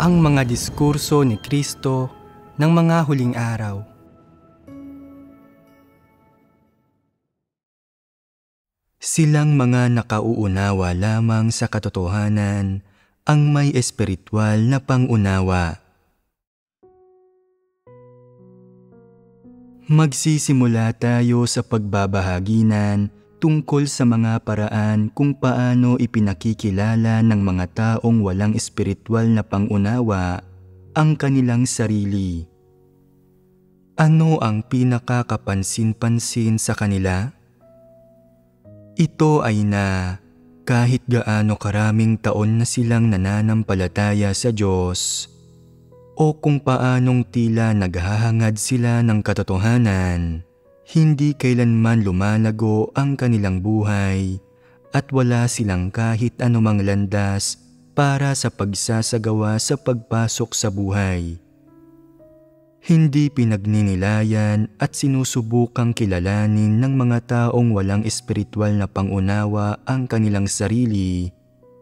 ang mga diskurso ni Kristo ng mga huling araw. Silang mga nakauunawa lamang sa katotohanan ang may espiritual na pangunawa. Magsisimula tayo sa pagbabahaginan tungkol sa mga paraan kung paano ipinakikilala ng mga taong walang espiritual na pangunawa ang kanilang sarili. Ano ang pinakakapansin-pansin sa kanila? Ito ay na kahit gaano karaming taon na silang nananampalataya sa Diyos o kung paanong tila naghahangad sila ng katotohanan, hindi kailanman lumalago ang kanilang buhay at wala silang kahit anumang landas para sa pagsasagawa sa pagpasok sa buhay. Hindi pinagninilayan at sinusubukang kilalanin ng mga taong walang espiritual na pangunawa ang kanilang sarili,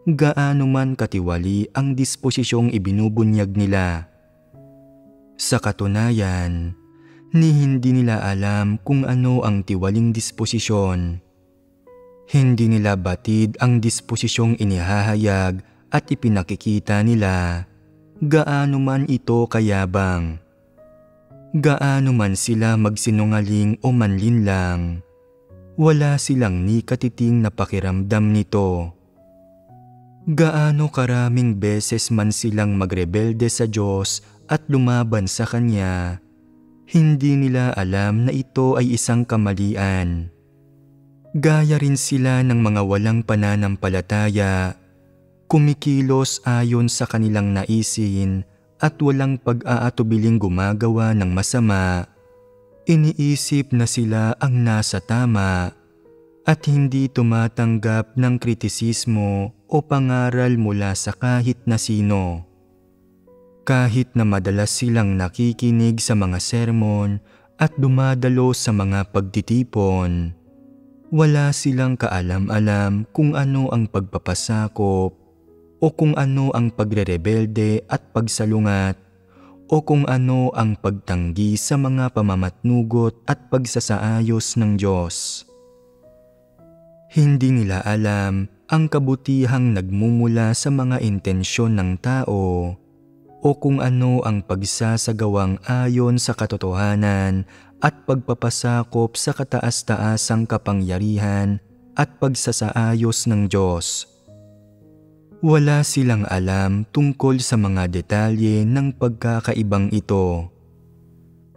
gaano man katiwali ang disposisyong ibinubunyag nila. Sa katunayan, hindi nila alam kung ano ang tiwaling disposisyon. Hindi nila batid ang disposisyong inihahayag at ipinakikita nila, gaano man ito kayabang. Gaano man sila magsinungaling o manlinlang, wala silang ni katiting na pakiramdam nito. Gaano karaming beses man silang magrebelde sa Diyos at lumaban sa Kanya, hindi nila alam na ito ay isang kamalian. Gaya rin sila ng mga walang pananampalataya, kumikilos ayon sa kanilang naisin at walang pag-aatubiling gumagawa ng masama. Iniisip na sila ang nasa tama at hindi tumatanggap ng kritisismo o pangaral mula sa kahit na sino. Kahit na madalas silang nakikinig sa mga sermon at dumadalo sa mga pagtitipon, wala silang kaalam-alam kung ano ang pagpapasakop o kung ano ang pagrerebelde at pagsalungat o kung ano ang pagtanggi sa mga pamamatnugot at pagsasaayos ng Diyos. Hindi nila alam ang kabutihang nagmumula sa mga intensyon ng tao o kung ano ang pagsasagawang ayon sa katotohanan at pagpapasakop sa kataas-taasang kapangyarihan at pagsasaayos ng Diyos. Wala silang alam tungkol sa mga detalye ng pagkakaibang ito.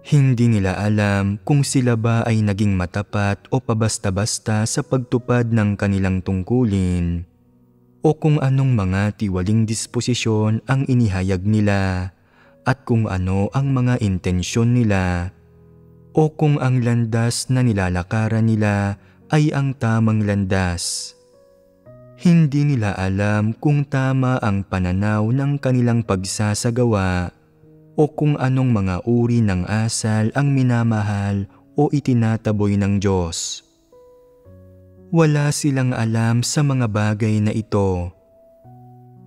Hindi nila alam kung sila ba ay naging matapat o pabasta-basta sa pagtupad ng kanilang tungkulin, o kung anong mga tiwaling disposisyon ang inihayag nila at kung ano ang mga intensyon nila o kung ang landas na nilalakaran nila ay ang tamang landas. Hindi nila alam kung tama ang pananaw ng kanilang pagsasagawa o kung anong mga uri ng asal ang minamahal o itinataboy ng Diyos. Wala silang alam sa mga bagay na ito.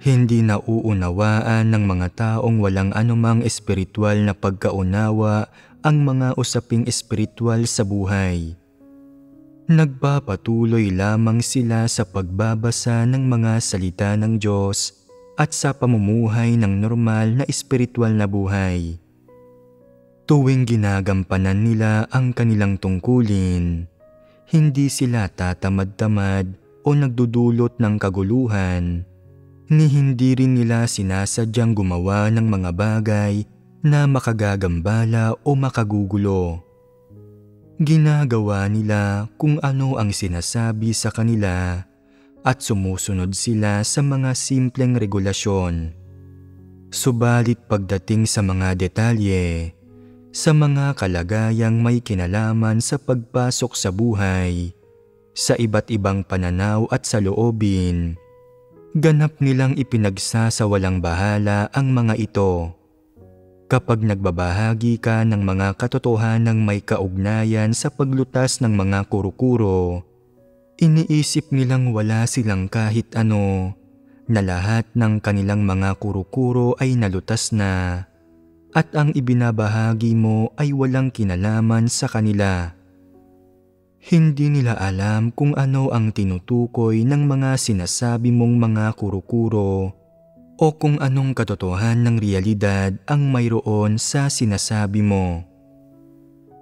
Hindi nauunawaan ng mga taong walang anumang espiritual na pagkaunawa ang mga usaping espiritual sa buhay. Nagpapatuloy lamang sila sa pagbabasa ng mga salita ng Diyos at sa pamumuhay ng normal na espiritual na buhay. Tuwing ginagampanan nila ang kanilang tungkulin, hindi sila tatamad-tamad o nagdudulot ng kaguluhan, ni hindi rin nila sinasadyang gumawa ng mga bagay na makagagambala o makagugulo. Ginagawa nila kung ano ang sinasabi sa kanila at sumusunod sila sa mga simpleng regulasyon. Subalit pagdating sa mga detalye, sa mga kalagayang may kinalaman sa pagpasok sa buhay, sa iba't ibang pananaw at saloobin, ganap nilang ipinagsasawalang bahala ang mga ito. Kapag nagbabahagi ka ng mga katotohanang may kaugnayan sa paglutas ng mga kuro-kuro, iniisip nilang wala silang kahit ano na lahat ng kanilang mga kuro-kuro ay nalutas na at ang ibinabahagi mo ay walang kinalaman sa kanila. Hindi nila alam kung ano ang tinutukoy ng mga sinasabi mong mga kuro-kuro o kung anong katotohanan ng realidad ang mayroon sa sinasabi mo.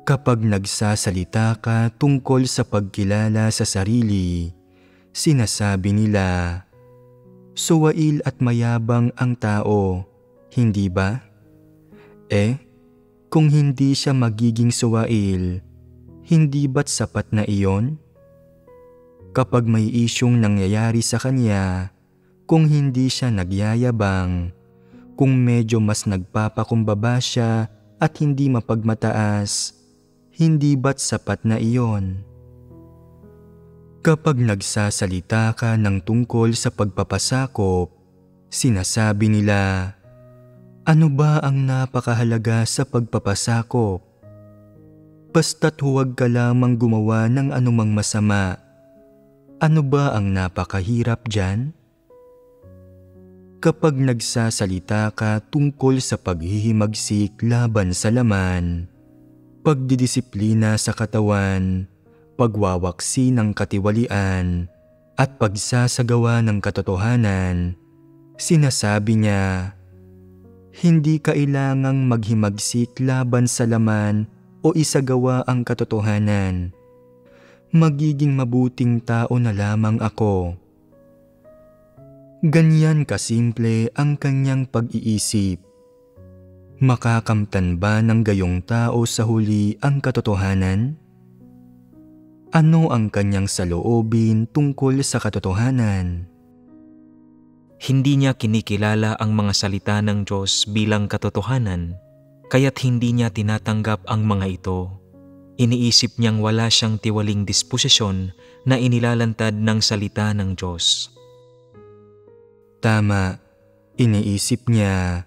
Kapag nagsasalita ka tungkol sa pagkilala sa sarili, sinasabi nila, suwail at mayabang ang tao, hindi ba? Kung hindi siya magiging suwail, hindi ba't sapat na iyon? Kapag may isyung nangyayari sa kanya, kung hindi siya nagyayabang, kung medyo mas nagpapakumbaba siya at hindi mapagmataas, hindi ba't sapat na iyon? Kapag nagsasalita ka ng tungkol sa pagpapasakop, sinasabi nila, ano ba ang napakahalaga sa pagpapasakop? Basta't huwag ka lamang gumawa ng anumang masama. Ano ba ang napakahirap dyan? Kapag nagsasalita ka tungkol sa paghihimagsik laban sa laman, pagdidisiplina sa katawan, pagwawaksi ng katiwalian, at pagsasagawa ng katotohanan, sinasabi niya, hindi kailangang maghimagsik laban sa laman o isagawa ang katotohanan. Magiging mabuting tao na lamang ako. Ganyan kasimple ang kanyang pag-iisip. Makakamtan ba ng gayong tao sa huli ang katotohanan? Ano ang kanyang saloobin tungkol sa katotohanan? Hindi niya kinikilala ang mga salita ng Diyos bilang katotohanan, kaya't hindi niya tinatanggap ang mga ito. Iniisip niyang wala siyang tiwaling disposisyon na inilalantad ng salita ng Diyos. Tama, iniisip niya,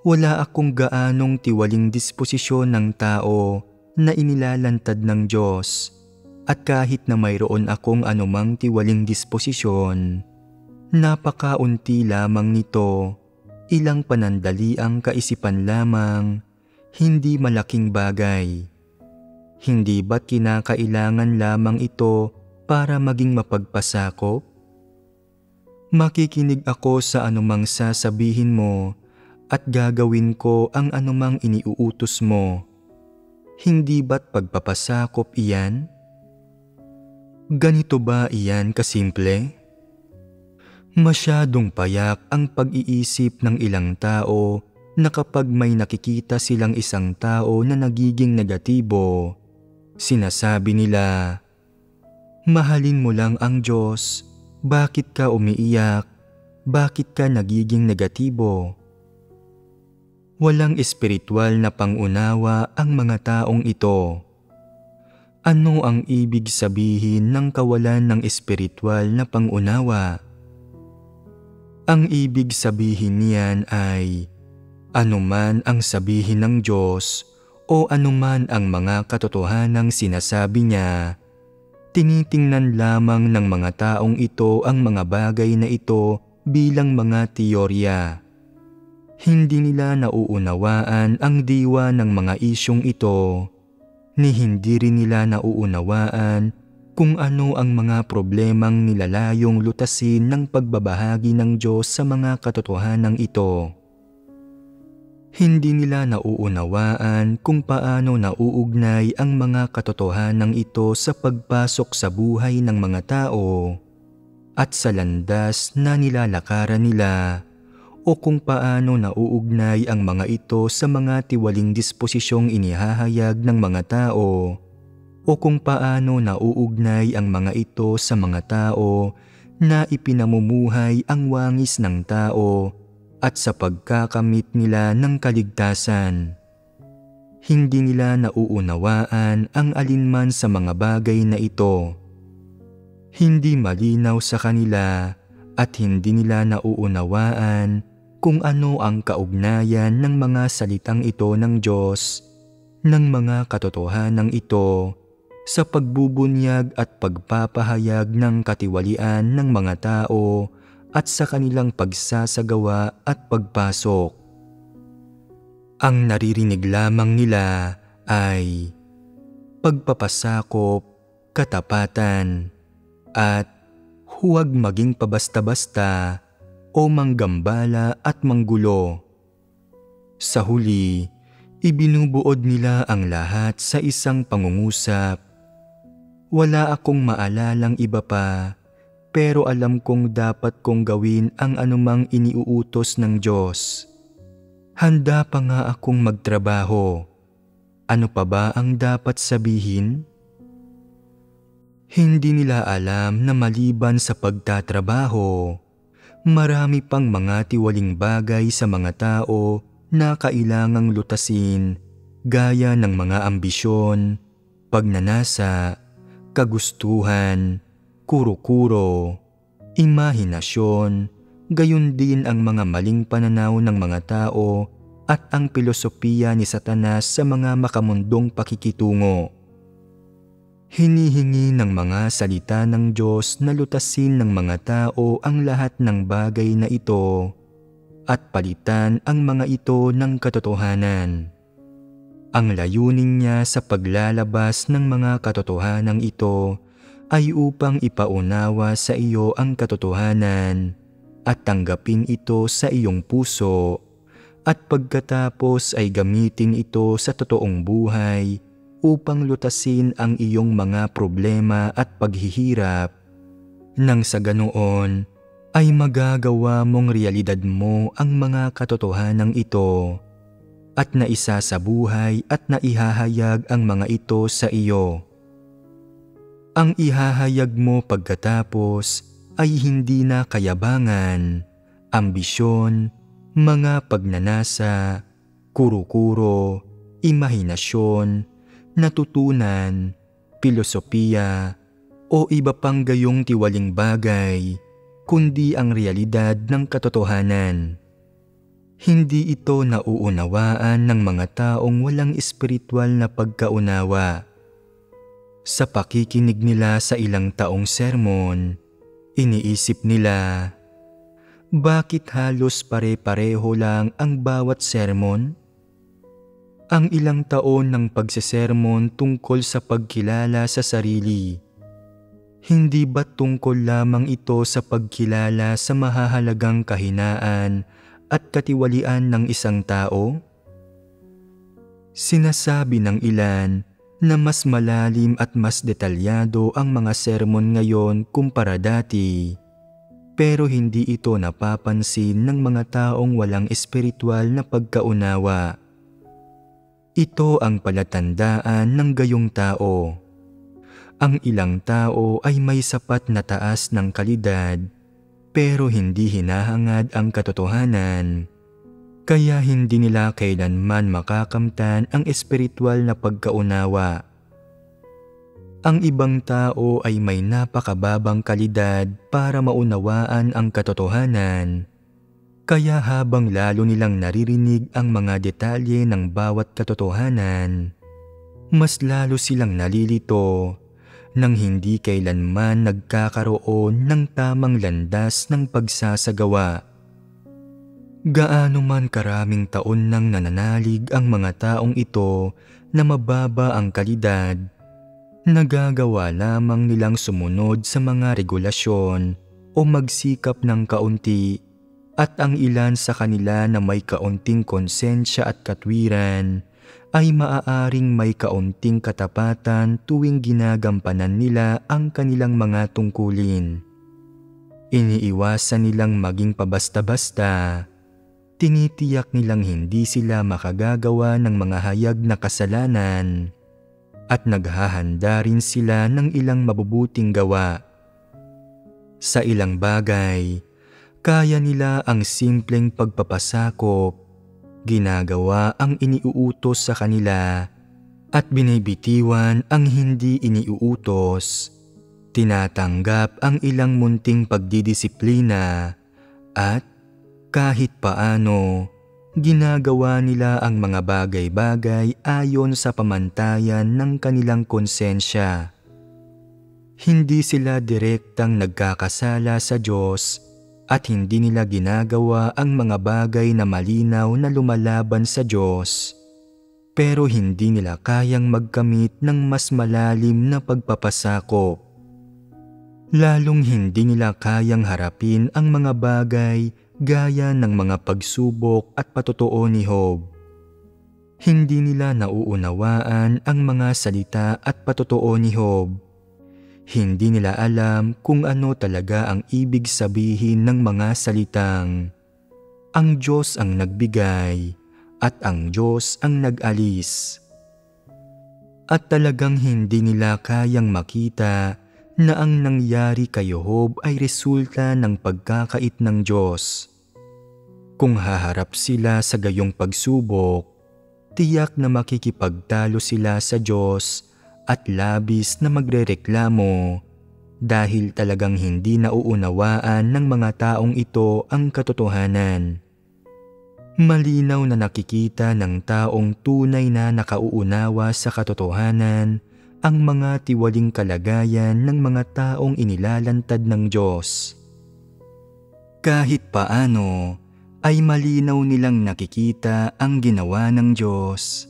wala akong gaanong tiwaling disposisyon ng tao na inilalantad ng Diyos, at kahit na mayroon akong anumang tiwaling disposisyon, napakaunti lamang nito, ilang panandaliang kaisipan lamang, hindi malaking bagay. Hindi ba't kinakailangan lamang ito para maging mapagpasakop? Makikinig ako sa anumang sasabihin mo at gagawin ko ang anumang iniuutos mo. Hindi ba't pagpapasakop iyan? Ganito ba iyan kasimple? Masyadong payak ang pag-iisip ng ilang tao na kapag may nakikita silang isang tao na nagiging negatibo, sinasabi nila, mahalin mo lang ang Diyos, bakit ka umiiyak, bakit ka nagiging negatibo? Walang espiritual na pangunawa ang mga taong ito. Ano ang ibig sabihin ng kawalan ng espiritual na pangunawa? Ang ibig sabihin niyan ay, anuman ang sabihin ng Diyos o anuman ang mga katotohanang sinasabi niya, tinitingnan lamang ng mga taong ito ang mga bagay na ito bilang mga teorya. Hindi nila nauunawaan ang diwa ng mga isyong ito, ni hindi rin nila nauunawaan kung ano ang mga problemang nilalayong lutasin ng pagbabahagi ng Diyos sa mga katotohanang ito. Hindi nila nauunawaan kung paano nauugnay ang mga katotohanang ito sa pagpasok sa buhay ng mga tao at sa landas na nilalakaran nila, o kung paano nauugnay ang mga ito sa mga tiwaling disposisyong inihahayag ng mga tao, o kung paano nauugnay ang mga ito sa mga tao na ipinamumuhay ang wangis ng tao at sa pagkakamit nila ng kaligtasan. Hindi nila nauunawaan ang alinman sa mga bagay na ito. Hindi malinaw sa kanila at hindi nila nauunawaan kung ano ang kaugnayan ng mga salitang ito ng Diyos, ng mga katotohanang ito, sa pagbubunyag at pagpapahayag ng katiwalian ng mga tao at sa kanilang pagsasagawa at pagpasok. Ang naririnig lamang nila ay pagpapasakop, katapatan, at huwag maging pabasta-basta o manggambala at manggulo. Sa huli, ibinubuod nila ang lahat sa isang pangungusap. Wala akong maalalang iba pa, pero alam kong dapat kong gawin ang anumang iniuutos ng Diyos. Handa pa nga akong magtrabaho. Ano pa ba ang dapat sabihin? Hindi nila alam na maliban sa pagtatrabaho, marami pang mga tiwaling bagay sa mga tao na kailangang lutasin gaya ng mga ambisyon, pagnanasa, kagustuhan, kuro-kuro, imahinasyon, gayon din ang mga maling pananaw ng mga tao at ang pilosopiya ni Satanas sa mga makamundong pakikitungo. Hinihingi ng mga salita ng Diyos na lutasin ng mga tao ang lahat ng bagay na ito at palitan ang mga ito ng katotohanan. Ang layunin niya sa paglalabas ng mga katotohanan ito ay upang ipaunawa sa iyo ang katotohanan at tanggapin ito sa iyong puso at pagkatapos ay gamitin ito sa totoong buhay upang lutasin ang iyong mga problema at paghihirap. Nang sa ganoon ay magagawa mong realidad mo ang mga katotohanan ito at naisasabuhay at naihahayag ang mga ito sa iyo. Ang ihahayag mo pagkatapos ay hindi na kayabangan, ambisyon, mga pagnanasa, kuro-kuro, imahinasyon, natutunan, pilosopiya, o iba pang gayong tiwaling bagay, kundi ang realidad ng katotohanan. Hindi ito nauunawaan ng mga taong walang espiritual na pagkaunawa. Sa pakikinig nila sa ilang taong sermon, iniisip nila, bakit halos pare-pareho lang ang bawat sermon? Ang ilang taon ng pagsesermon tungkol sa pagkilala sa sarili. Hindi ba tungkol lamang ito sa pagkilala sa mahahalagang kahinaan at katiwalian ng isang tao? Sinasabi ng ilan na mas malalim at mas detalyado ang mga sermon ngayon kumpara dati. Pero hindi ito napapansin ng mga taong walang espiritual na pagkaunawa. Ito ang palatandaan ng gayong tao. Ang ilang tao ay may sapat na taas ng kalidad, pero hindi hinahangad ang katotohanan. Kaya hindi nila kailanman makakamtan ang espiritual na pagkaunawa. Ang ibang tao ay may napakababang kalidad para maunawaan ang katotohanan. Kaya habang lalo nilang naririnig ang mga detalye ng bawat katotohanan, mas lalo silang nalilito nang hindi kailanman nagkakaroon ng tamang landas ng pagsasagawa. Gaano man karaming taon nang nananalig ang mga taong ito na mababa ang kalidad, nagagawa lamang nilang sumunod sa mga regulasyon o magsikap ng kaunti, at ang ilan sa kanila na may kaunting konsensya at katwiran ay maaaring may kaunting katapatan tuwing ginagampanan nila ang kanilang mga tungkulin. Iniiwasan nilang maging pabasta-basta. Tinitiyak nilang hindi sila makagagawa ng mga hayag na kasalanan at naghahanda rin sila ng ilang mabubuting gawa. Sa ilang bagay, kaya nila ang simpleng pagpapasakop, ginagawa ang iniuutos sa kanila at binibitiwan ang hindi iniuutos, tinatanggap ang ilang munting pagdidisiplina at kahit paano, ginagawa nila ang mga bagay-bagay ayon sa pamantayan ng kanilang konsensya. Hindi sila direktang nagkakasala sa Diyos at hindi nila ginagawa ang mga bagay na malinaw na lumalaban sa Diyos, pero hindi nila kayang magkamit ng mas malalim na pagpapasakop. Lalong hindi nila kayang harapin ang mga bagay gaya ng mga pagsubok at patotoo ni Job. Hindi nila nauunawaan ang mga salita at patotoo ni Job. Hindi nila alam kung ano talaga ang ibig sabihin ng mga salitang, "Ang Diyos ang nagbigay at ang Diyos ang nag-alis." At talagang hindi nila kayang makita na ang nangyari kay Job ay resulta ng pagkakait ng Diyos. Kung haharap sila sa gayong pagsubok, tiyak na makikipagtalo sila sa Diyos at labis na magrereklamo dahil talagang hindi nauunawaan ng mga taong ito ang katotohanan. Malinaw na nakikita ng taong tunay na nakauunawa sa katotohanan ang mga tiwaling kalagayan ng mga taong inilalantad ng Diyos. Kahit paano ay malinaw nilang nakikita ang ginawa ng Diyos.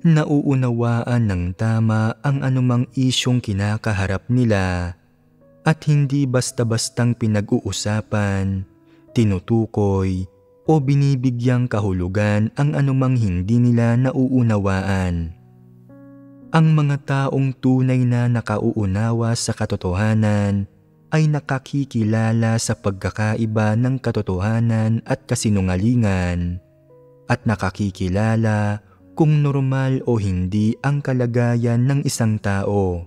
Nauunawaan ng tama ang anumang isyong kinakaharap nila at hindi basta-bastang pinag-uusapan, tinutukoy o binibigyang kahulugan ang anumang hindi nila nauunawaan. Ang mga taong tunay na nakauunawa sa katotohanan ay nakakikilala sa pagkakaiba ng katotohanan at kasinungalingan at nakakikilala kung normal o hindi ang kalagayan ng isang tao.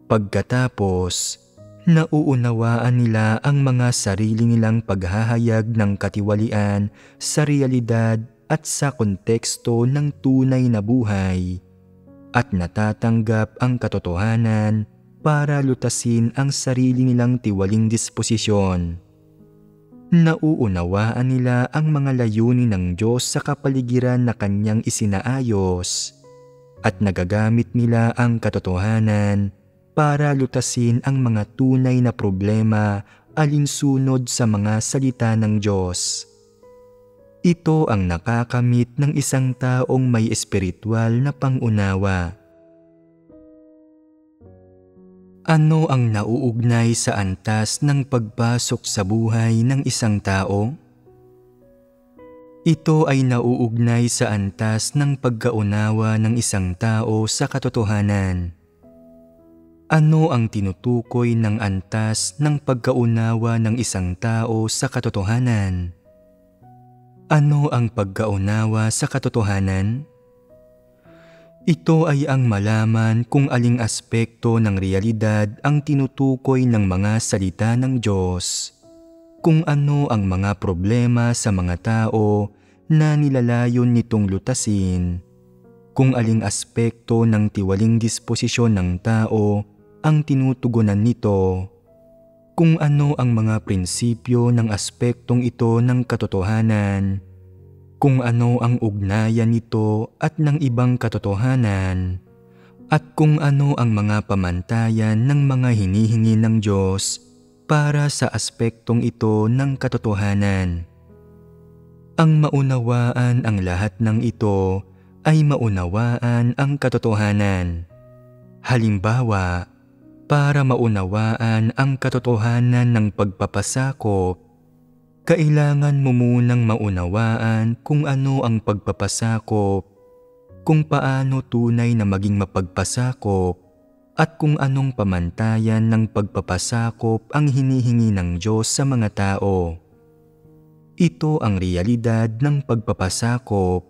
Pagkatapos, nauunawaan nila ang mga sarili nilang paghahayag ng katiwalian sa realidad at sa konteksto ng tunay na buhay at natatanggap ang katotohanan para lutasin ang sarili nilang tiwaling disposisyon. Nauunawaan nila ang mga layunin ng Diyos sa kapaligiran na Kanyang isinaayos at nagagamit nila ang katotohanan para lutasin ang mga tunay na problema alinsunod sa mga salita ng Diyos. Ito ang nakakamit ng isang taong may espiritual na pangunawa. Ano ang nauugnay sa antas ng pagpasok sa buhay ng isang tao? Ito ay nauugnay sa antas ng pagkaunawa ng isang tao sa katotohanan. Ano ang tinutukoy ng antas ng pagkaunawa ng isang tao sa katotohanan? Ano ang pagkaunawa sa katotohanan? Ito ay ang malaman kung aling aspekto ng realidad ang tinutukoy ng mga salita ng Diyos, kung ano ang mga problema sa mga tao na nilalayon nitong lutasin, kung aling aspekto ng tiwaling disposisyon ng tao ang tinutugunan nito, kung ano ang mga prinsipyo ng aspektong ito ng katotohanan, kung ano ang ugnayan nito at ng ibang katotohanan, at kung ano ang mga pamantayan ng mga hinihingi ng Diyos para sa aspektong ito ng katotohanan. Ang maunawaan ang lahat ng ito ay maunawaan ang katotohanan. Halimbawa, para maunawaan ang katotohanan ng pagpapasakop, kailangan mo munang maunawaan kung ano ang pagpapasakop, kung paano tunay na maging mapagpasakop, at kung anong pamantayan ng pagpapasakop ang hinihingi ng Diyos sa mga tao. Ito ang realidad ng pagpapasakop,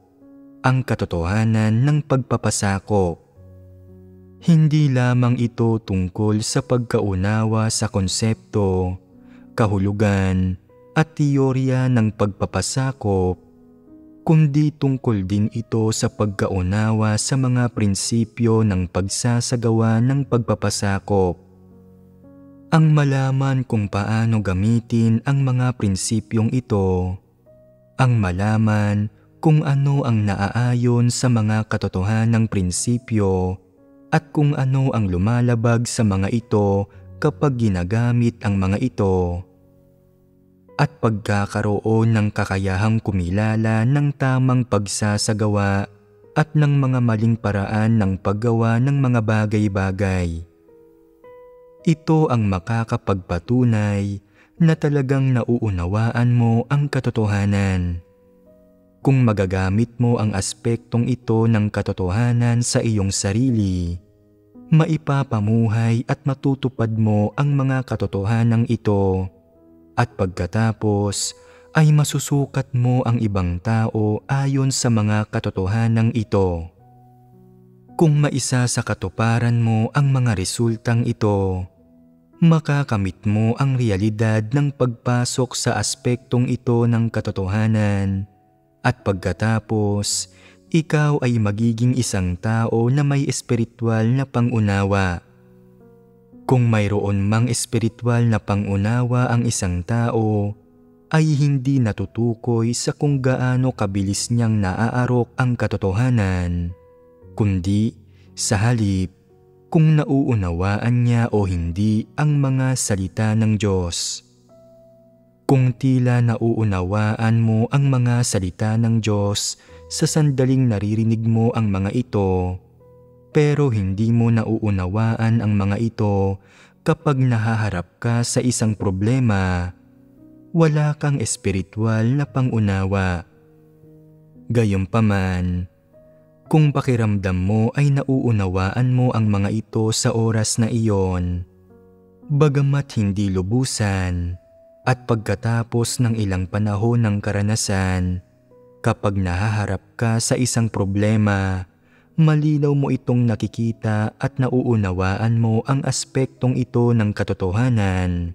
ang katotohanan ng pagpapasakop. Hindi lamang ito tungkol sa pagkaunawa sa konsepto, kahulugan, at teorya ng pagpapasakop, kundi tungkol din ito sa pagkaunawa sa mga prinsipyo ng pagsasagawa ng pagpapasakop. Ang malaman kung paano gamitin ang mga prinsipyong ito, ang malaman kung ano ang naaayon sa mga katotohanang prinsipyo at kung ano ang lumalabag sa mga ito kapag ginagamit ang mga ito. at pagkakaroon ng kakayahang kumilala ng tamang pagsasagawa at ng mga maling paraan ng paggawa ng mga bagay-bagay. Ito ang makakapagpatunay na talagang nauunawaan mo ang katotohanan. Kung magagamit mo ang aspektong ito ng katotohanan sa iyong sarili, maipapamuhay at matutupad mo ang mga katotohanang ito, at pagkatapos ay masusukat mo ang ibang tao ayon sa mga katotohanang ito. Kung maisa sa katuparan mo ang mga resultang ito, makakamit mo ang realidad ng pagpasok sa aspektong ito ng katotohanan, at pagkatapos, ikaw ay magiging isang tao na may espiritual na pangunawa. Kung mayroon mang espiritual na pangunawa ang isang tao, ay hindi natutukoy sa kung gaano kabilis niyang naaarok ang katotohanan, kundi sa halip kung nauunawaan niya o hindi ang mga salita ng Diyos. Kung tila nauunawaan mo ang mga salita ng Diyos sa sandaling naririnig mo ang mga ito, pero hindi mo nauunawaan ang mga ito kapag nahaharap ka sa isang problema, wala kang espiritual na pangunawa. Gayunpaman, kung pakiramdam mo ay nauunawaan mo ang mga ito sa oras na iyon, bagamat hindi lubusan, at pagkatapos ng ilang panahon ng karanasan, kapag nahaharap ka sa isang problema, malinaw mo itong nakikita at nauunawaan mo ang aspektong ito ng katotohanan,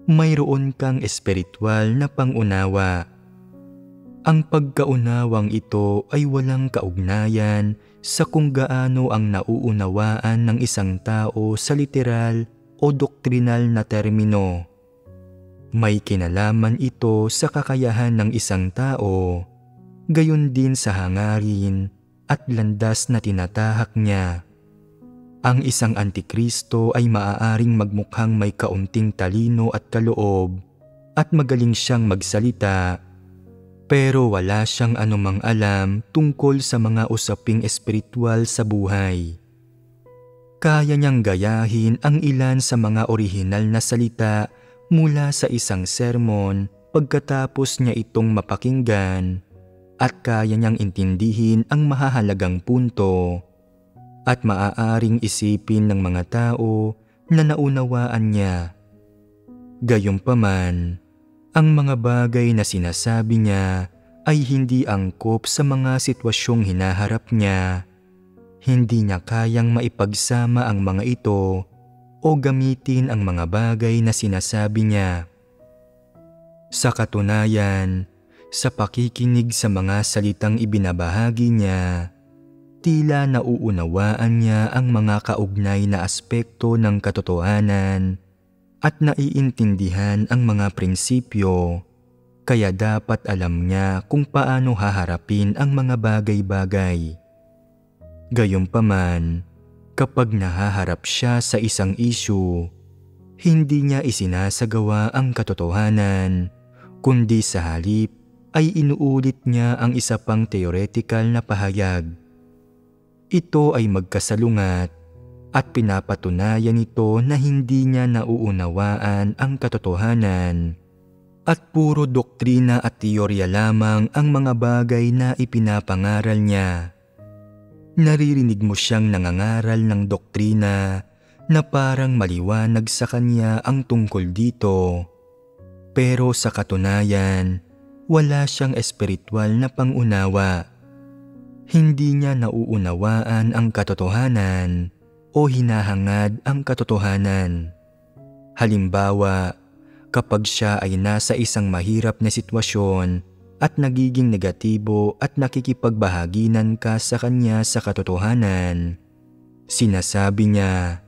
mayroon kang espiritual na pangunawa. Ang pagkaunawang ito ay walang kaugnayan sa kung gaano ang nauunawaan ng isang tao sa literal o doktrinal na termino. May kinalaman ito sa kakayahan ng isang tao, gayon din sa hangarin at landas na tinatahak niya. Ang isang antikristo ay maaaring magmukhang may kaunting talino at kaloob at magaling siyang magsalita, pero wala siyang anumang alam tungkol sa mga usaping espiritual sa buhay. Kaya niyang gayahin ang ilan sa mga orihinal na salita mula sa isang sermon pagkatapos niya itong mapakinggan, at kaya niyang intindihin ang mahahalagang punto, at maaaring isipin ng mga tao na naunawaan niya. Gayunpaman, ang mga bagay na sinasabi niya ay hindi angkop sa mga sitwasyong hinaharap niya. Hindi niya kayang maipagsama ang mga ito o gamitin ang mga bagay na sinasabi niya. Sa katunayan, sa pakikinig sa mga salitang ibinabahagi niya, tila nauunawaan niya ang mga kaugnay na aspekto ng katotohanan at naiintindihan ang mga prinsipyo, kaya dapat alam niya kung paano haharapin ang mga bagay-bagay. Gayunpaman, kapag nahaharap siya sa isang issue, hindi niya isinasagawa ang katotohanan, kundi sa halip ay inuulit niya ang isa pang theoretical na pahayag. Ito ay magkasalungat at pinapatunayan nito na hindi niya nauunawaan ang katotohanan at puro doktrina at teorya lamang ang mga bagay na ipinapangaral niya. Naririnig mo siyang nangangaral ng doktrina na parang maliwanag sa kanya ang tungkol dito, pero sa katunayan, wala siyang espiritual na pangunawa. Hindi niya nauunawaan ang katotohanan o hinahangad ang katotohanan. Halimbawa, kapag siya ay nasa isang mahirap na sitwasyon at nagiging negatibo at nakikipagbahaginan ka sa kanya sa katotohanan, sinasabi niya,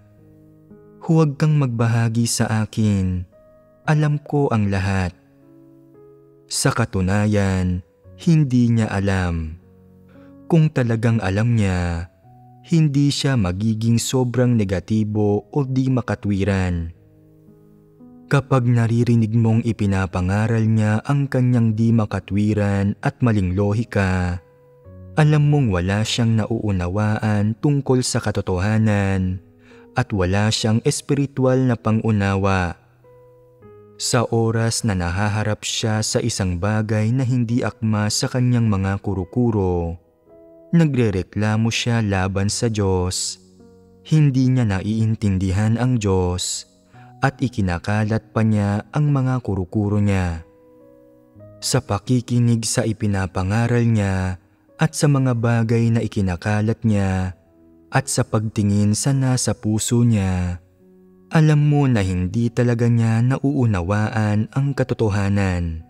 "Huwag kang magbahagi sa akin, alam ko ang lahat." Sa katunayan, hindi niya alam. Kung talagang alam niya, hindi siya magiging sobrang negatibo o di makatwiran. Kapag naririnig mong ipinapangaral niya ang kanyang di makatwiran at maling lohika, alam mong wala siyang nauunawaan tungkol sa katotohanan at wala siyang espiritual na pangunawa. Sa oras na nahaharap siya sa isang bagay na hindi akma sa kanyang mga kurukuro, nagrereklamo siya laban sa Diyos. Hindi niya naiintindihan ang Diyos at ikinakalat pa niya ang mga kurukuro niya. Sa pakikinig sa ipinapangaral niya at sa mga bagay na ikinakalat niya at sa pagtingin sa nasa puso niya, alam mo na hindi talaga niya nauunawaan ang katotohanan.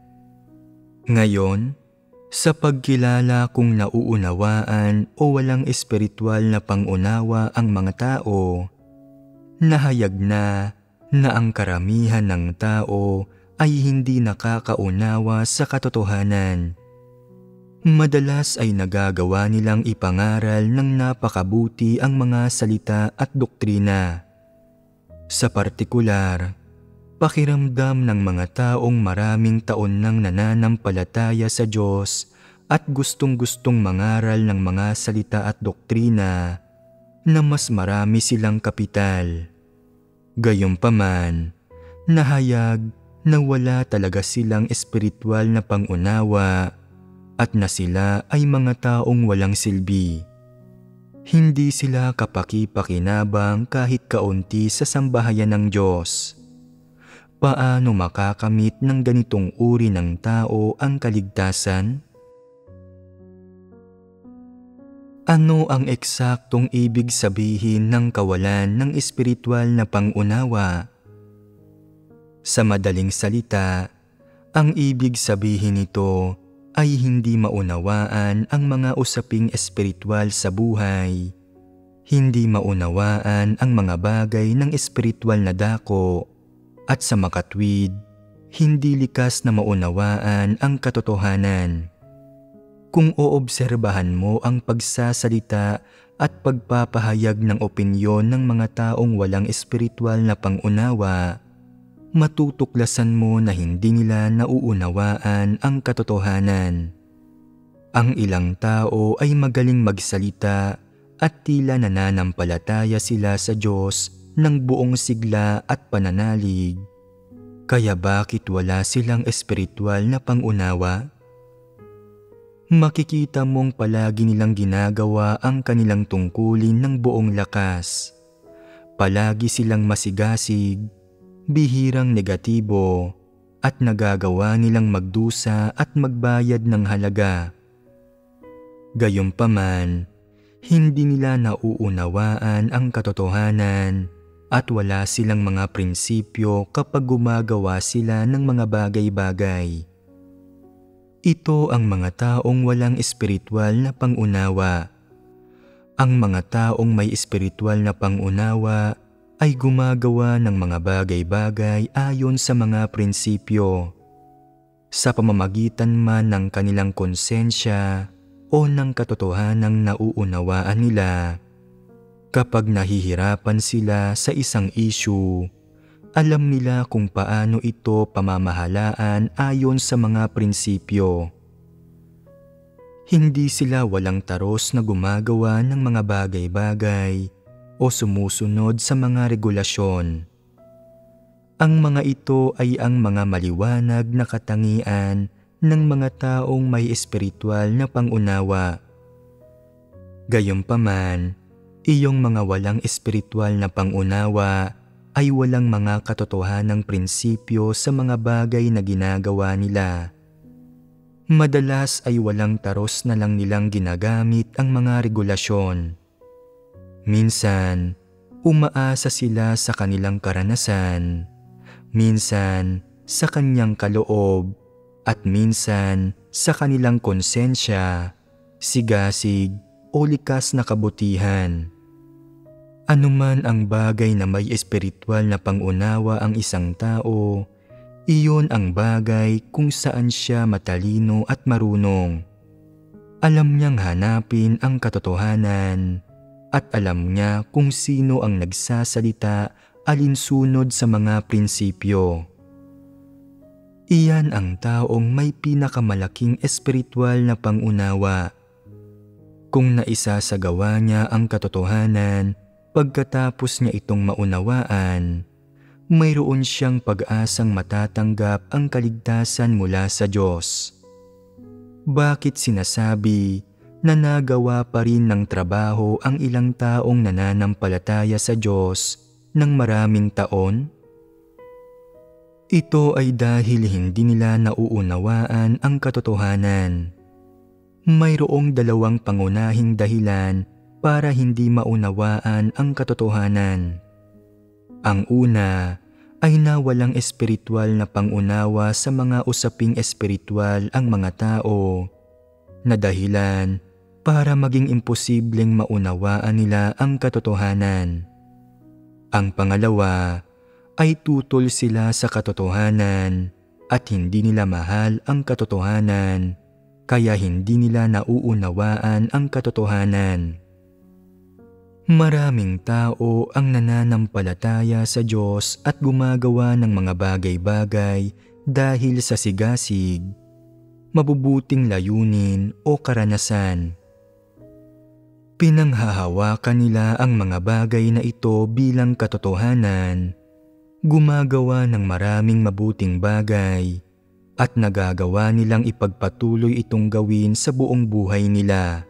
Ngayon, sa pagkilala kung nauunawaan o walang espiritual na pangunawa ang mga tao, nahayag na ang karamihan ng tao ay hindi nakakaunawa sa katotohanan. Madalas ay nagagawa nilang ipangaral ng napakabuti ang mga salita at doktrina. Sa partikular, pakiramdam ng mga taong maraming taon nang nananampalataya sa Diyos at gustong-gustong mangaral ng mga salita at doktrina na mas marami silang kapital. Gayunpaman, nahayag na wala talaga silang espiritual na pangunawa at na sila ay mga taong walang silbi. Hindi sila kapaki-pakinabang kahit kaunti sa sambahayan ng Diyos. Paano makakamit ng ganitong uri ng tao ang kaligtasan? Ano ang eksaktong ibig sabihin ng kawalan ng espiritual na pangunawa? Sa madaling salita, ang ibig sabihin nito ay hindi maunawaan ang mga usaping espiritual sa buhay, hindi maunawaan ang mga bagay ng espiritual na dako, at sa makatwid, hindi likas na maunawaan ang katotohanan. Kung oobserbahan mo ang pagsasalita at pagpapahayag ng opinyon ng mga taong walang espiritual na pangunawa, matutuklasan mo na hindi nila nauunawaan ang katotohanan. Ang ilang tao ay magaling magsalita at tila nananampalataya sila sa Diyos ng buong sigla at pananalig. Kaya bakit wala silang espiritual na pangunawa? Makikita mong palagi nilang ginagawa ang kanilang tungkulin ng buong lakas. Palagi silang masigasig, bihirang negatibo, at nagagawa nilang magdusa at magbayad ng halaga. Gayunpaman, hindi nila nauunawaan ang katotohanan at wala silang mga prinsipyo kapag gumagawa sila ng mga bagay-bagay. Ito ang mga taong walang espiritual na pangunawa. Ang mga taong may espiritual na pangunawa ay gumagawa ng mga bagay-bagay ayon sa mga prinsipyo, sa pamamagitan man ng kanilang konsensya o ng katotohanang nauunawaan nila. Kapag nahihirapan sila sa isang issue, alam nila kung paano ito pamamahalaan ayon sa mga prinsipyo. Hindi sila walang taros na gumagawa ng mga bagay-bagay o sumusunod sa mga regulasyon. Ang mga ito ay ang mga maliwanag na katangian ng mga taong may espiritual na pangunawa. Gayunpaman, iyong mga walang espiritual na pangunawa ay walang mga katotohanang prinsipyo sa mga bagay na ginagawa nila. Madalas ay walang taros na lang nilang ginagamit ang mga regulasyon. Minsan, umaasa sila sa kanilang karanasan, minsan sa kanyang kaloob, at minsan sa kanilang konsensya, sigasig o likas na kabutihan. Anuman ang bagay na may espiritual na pangunawa ang isang tao, iyon ang bagay kung saan siya matalino at marunong. Alam niyang hanapin ang katotohanan at alam niya kung sino ang nagsasalita alinsunod sa mga prinsipyo. Iyan ang taong may pinakamalaking espiritual na pangunawa. Kung naisasagawa niya ang katotohanan pagkatapos niya itong maunawaan, mayroon siyang pag-asang matatanggap ang kaligtasan mula sa Diyos. Bakit sinasabi na nagawa pa rin ng trabaho ang ilang taong nananampalataya sa Diyos ng maraming taon? Ito ay dahil hindi nila nauunawaan ang katotohanan. Mayroong dalawang pangunahing dahilan para hindi maunawaan ang katotohanan. Ang una ay nawalang espiritual na pangunawa sa mga usaping espiritual ang mga tao, na dahilan para maging imposibleng maunawaan nila ang katotohanan. Ang pangalawa ay tutol sila sa katotohanan at hindi nila mahal ang katotohanan, kaya hindi nila nauunawaan ang katotohanan. Maraming tao ang nananampalataya sa Diyos at gumagawa ng mga bagay-bagay dahil sa sigasig, mabubuting layunin o karanasan. Pinanghahawakan nila ang mga bagay na ito bilang katotohanan, gumagawa ng maraming mabuting bagay at nagagawa nilang ipagpatuloy itong gawin sa buong buhay nila.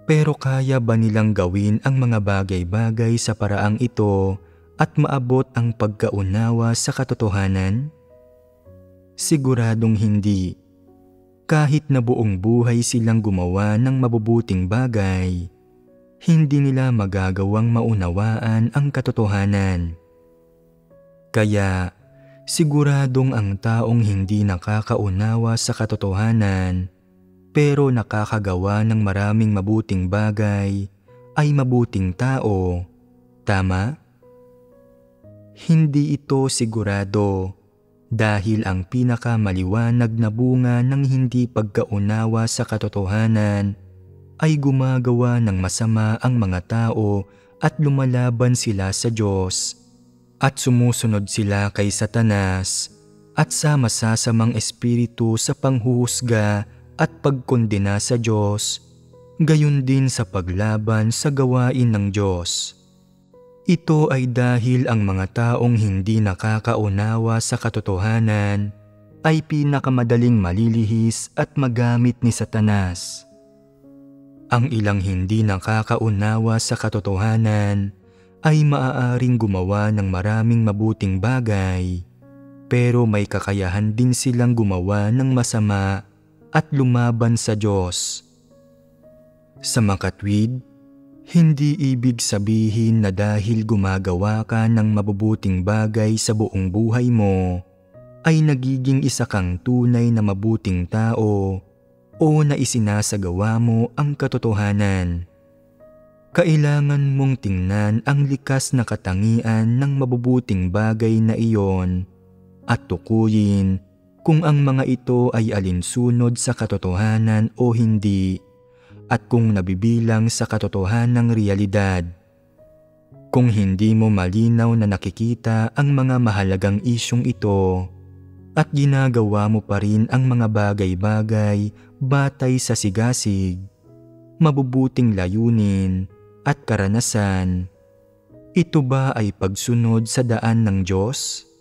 Pero kaya ba nilang gawin ang mga bagay-bagay sa paraang ito at maabot ang pagkaunawa sa katotohanan? Siguradong hindi. Kahit na buong buhay silang gumawa ng mabubuting bagay, hindi nila magagawang maunawaan ang katotohanan. Kaya, siguradong ang taong hindi nakakaunawa sa katotohanan pero nakakagawa ng maraming mabuting bagay ay mabuting tao. Tama? Hindi ito sigurado dahil ang pinakamaliwanag na bunga ng hindi pagkaunawa sa katotohanan ay gumagawa ng masama ang mga tao at lumalaban sila sa Diyos. At sumusunod sila kay Satanas at sa masasamang espiritu sa panghuhusga at pagkondena sa Diyos, gayon din sa paglaban sa gawain ng Diyos. Ito ay dahil ang mga taong hindi nakakaunawa sa katotohanan ay pinakamadaling malilihis at magamit ni Satanas. Ang ilang hindi nakakaunawa sa katotohanan ay maaaring gumawa ng maraming mabuting bagay, pero may kakayahan din silang gumawa ng masama at lumaban sa Diyos. Sa makatwid, hindi ibig sabihin na dahil gumagawa ka ng mabubuting bagay sa buong buhay mo, ay nagiging isa kang tunay na mabuting tao o na isinasagawa mo ang katotohanan. Kailangan mong tingnan ang likas na katangian ng mabubuting bagay na iyon at tukuyin kung ang mga ito ay alinsunod sa katotohanan o hindi at kung nabibilang sa katotohanang realidad. Kung hindi mo malinaw na nakikita ang mga mahalagang isyong ito at ginagawa mo pa rin ang mga bagay-bagay batay sa sigasig, mabubuting layunin at karanasan, ito ba ay pagsunod sa daan ng Diyos?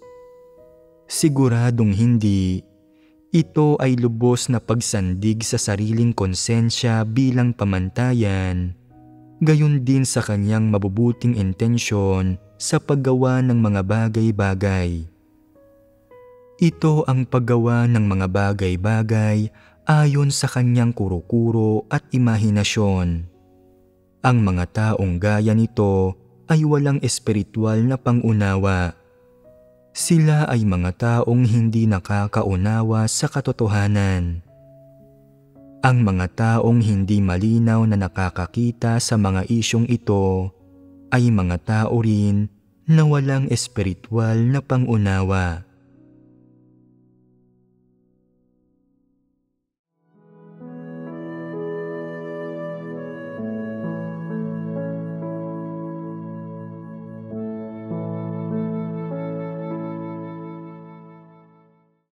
Siguradong hindi. Ito ay lubos na pagsandig sa sariling konsensya bilang pamantayan, gayon din sa kanyang mabubuting intensyon sa paggawa ng mga bagay-bagay. Ito ang paggawa ng mga bagay-bagay ayon sa kanyang kuro-kuro at imahinasyon. Ang mga taong gaya nito ay walang espiritual na pangunawa. Sila ay mga taong hindi nakakaunawa sa katotohanan. Ang mga taong hindi malinaw na nakakakita sa mga isyong ito ay mga tao rin na walang espiritual na pangunawa.